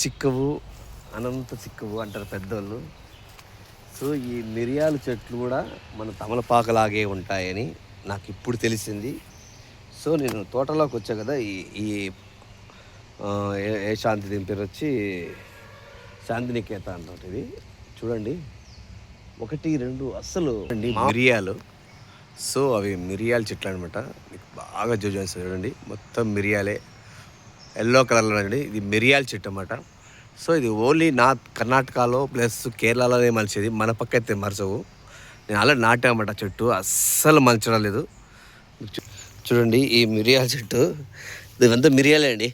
చిక్కవు అనంత చిక్కవు అంటారు పెద్దోళ్ళు. సో ఈ మిరియాల చెట్లు కూడా మన తమలపాకలాగే ఉంటాయని నాకు ఇప్పుడు తెలిసింది. సో నేను తోటలోకి వచ్చా కదా, ఈ ఈ ఏ శాంతి దీని పేరు వచ్చి శాంతినికేత అన్నమాట. ఇది చూడండి, 1 2 అస్సలు అండి మిరియాలు. సో అవి మిరియాల చెట్లు అనమాట. మీకు బాగా చూసేస్తారు చూడండి, మొత్తం మిరియాలే, ఎల్లో కలర్లో అండి. ఇది మిరియాల చెట్టు అన్నమాట. సో ఇది ఓన్లీ కర్ణాటకలో ప్లస్ కేరళలోనే మలిచేది, మన పక్క అయితే మరచవు. నేను అలా నాటామన్నమాట చెట్టు, అస్సలు మలచడం లేదు. చూడండి ఈ మిరియాల చెట్టు, ఇదంతా మిరియాలే అండి.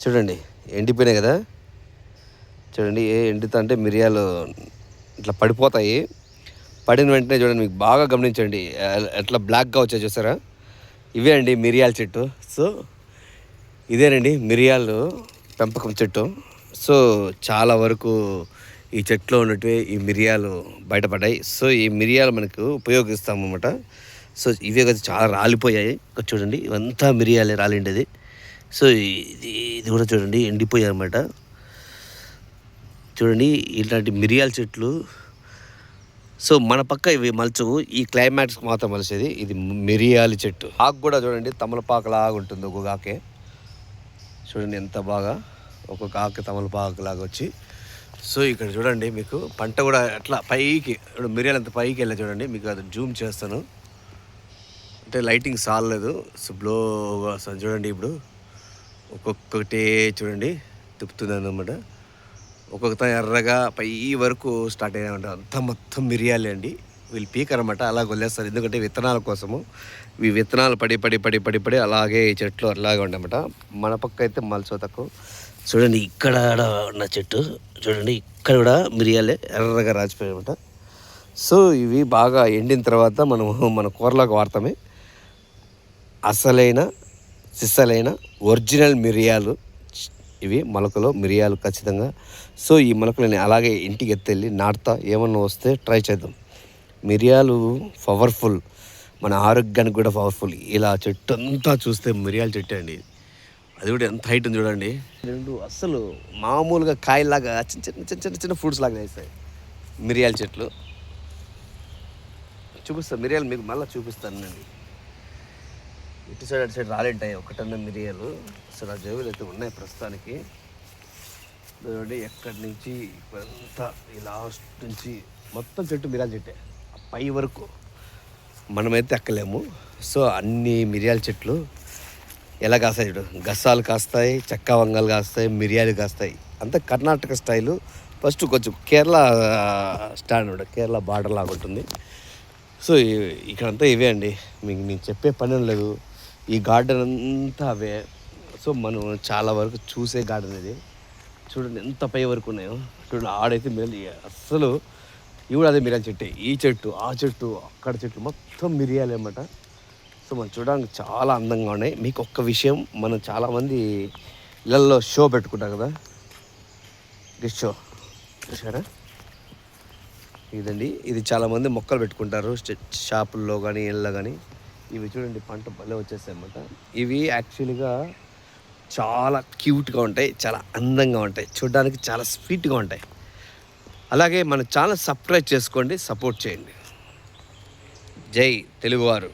చూడండి ఎండిపోయినాయి కదా, చూడండి ఎండుతా అంటే మిరియాలు ఇట్లా పడిపోతాయి. పడిన వెంటనే చూడండి, మీకు బాగా గమనించండి ఎట్లా బ్లాక్గా వచ్చాయి చూసారా, ఇవే అండి మిరియాల చెట్టు. సో ఇదేనండి మిరియాలు పెంపకం చెట్టు. సో చాలా వరకు ఈ చెట్లో ఉన్నట్టు ఈ మిరియాలు బయటపడ్డాయి. సో ఈ మిరియాలు మనకు ఉపయోగిస్తాము అన్నమాట. సో ఇవే కదా చాలా రాలిపోయాయి చూడండి, ఇవంతా మిరియాలే రాలిండేది. సో ఇది కూడా చూడండి ఎండిపోయాయి అన్నమాట. చూడండి ఇలాంటి మిరియాల చెట్లు. సో మన పక్క ఇవి మలచవు, ఈ క్లైమాక్స్కి మాత్రం మలిసేది ఇది మిరియాల చెట్టు. ఆకు కూడా చూడండి తమలపాకులాగా ఉంటుంది, ఒక్కొక్క ఆకే చూడండి ఎంత బాగా, ఒక్కొక్క ఆకు తమలపాకులాగా వచ్చి. సో ఇక్కడ చూడండి మీకు పంట కూడా అట్లా పైకి, మిరియాలు అంత పైకి వెళ్ళా చూడండి, మీకు అది జూమ్ చేస్తాను అంటే లైటింగ్ సాలలేదు. సో బ్లోగా చూడండి, ఇప్పుడు ఒక్కొక్కటే చూడండి తిప్పుతుంది అన్నమాట. ఒక్కొక్క ఎర్రగా పై వరకు స్టార్ట్ అయినా అంతా మొత్తం మిరియాలే అండి. వీళ్ళు పీకరన్నమాట, అలా వదిలేస్తారు. ఎందుకంటే విత్తనాల కోసము, ఈ విత్తనాలు పడి అలాగే ఈ చెట్లు అలాగే ఉండమాట. మన పక్క అయితే మలసో తక్కువ. చూడండి ఇక్కడ ఉన్న చెట్టు చూడండి, ఇక్కడ కూడా మిరియాలే ఎర్రగా రాచిపోయాయన్నమాట. సో ఇవి బాగా ఎండిన తర్వాత మన కూరలోకి వాడతామే. అసలైన సిస్సలైన ఒరిజినల్ మిరియాలు ఇవి, మొలకలు మిరియాలు ఖచ్చితంగా. సో ఈ మొలకలని అలాగే ఇంటికి ఎత్తెళ్ళి నాటుతా, ఏమన్నా వస్తే ట్రై చేద్దాం. మిరియాలు పవర్ఫుల్, మన ఆరోగ్యానికి కూడా పవర్ఫుల్. ఇలా చెట్టు అంతా చూస్తే మిరియాల చెట్టు అండి, అది కూడా ఎంత హైట్ ఉంది చూడండి. 2 అస్సలు మామూలుగా కాయలాగా చిన్న ఫ్రూట్స్ లాగా వేస్తాయి మిరియాల చెట్లు. చూపిస్తాను మిరియాలు మీకు మళ్ళీ చూపిస్తానండి. ఇటు సైడ్ అటు సైడ్ రాలేంటాయి ఒకటన్నా మిరియాలు. అసలు ఆ జేబులు అయితే ఉన్నాయి ప్రస్తుతానికి. చూడండి ఎక్కడి నుంచి ఇప్పుడంతా ఈ లాస్ట్ నుంచి మొత్తం చెట్టు మిరియాల చెట్టే, పై వరకు మనమైతే ఎక్కలేము. సో అన్ని మిరియాల చెట్లు ఎలా కాస్తాయి చూడు, గసాలు కాస్తాయి, చెక్క వంగలు కాస్తాయి, మిరియాలు కాస్తాయి. అంతా కర్ణాటక స్టైలు. ఫస్ట్ కొంచెం కేరళ స్టాండర్డ్, కేరళ బార్డర్ లాగా ఉంటుంది. సో ఇక్కడంతా ఇవే అండి, మీకు నేను చెప్పే పని లేదు. ఈ గార్డెన్ అంతా అవే. సో మనం చాలా వరకు చూసే గార్డెన్ ఇది. చూడండి ఎంత పై వరకు ఉన్నాయో చూడండి. ఆడైతే మిరియాలు అస్సలు, ఇవి కూడా అదే మిరియాల చెట్టే. ఈ చెట్టు, ఆ చెట్టు, అక్కడ చెట్టు మొత్తం మిరియాలు అన్నమాట. సో మనం చూడడానికి చాలా అందంగా ఉన్నాయి. మీకు ఒక్క విషయం, మనం చాలామంది ఇళ్ళల్లో షో పెట్టుకుంటాం కదా, గిఫ్ట్ షో చూసారా, ఇదండి. ఇది చాలామంది మొక్కలు పెట్టుకుంటారు షాపుల్లో కానీ ఇళ్ళలో కానీ. ఇవి చూడండి పంట భలే వచ్చేస్తాయి అన్నమాట. ఇవి యాక్చువల్గా చాలా క్యూట్గా ఉంటాయి, చాలా అందంగా ఉంటాయి, చూడడానికి చాలా స్వీట్గా ఉంటాయి. అలాగే మన ఛానల్ సబ్స్క్రైబ్ చేసుకోండి, సపోర్ట్ చేయండి. జై తెలుగువారు.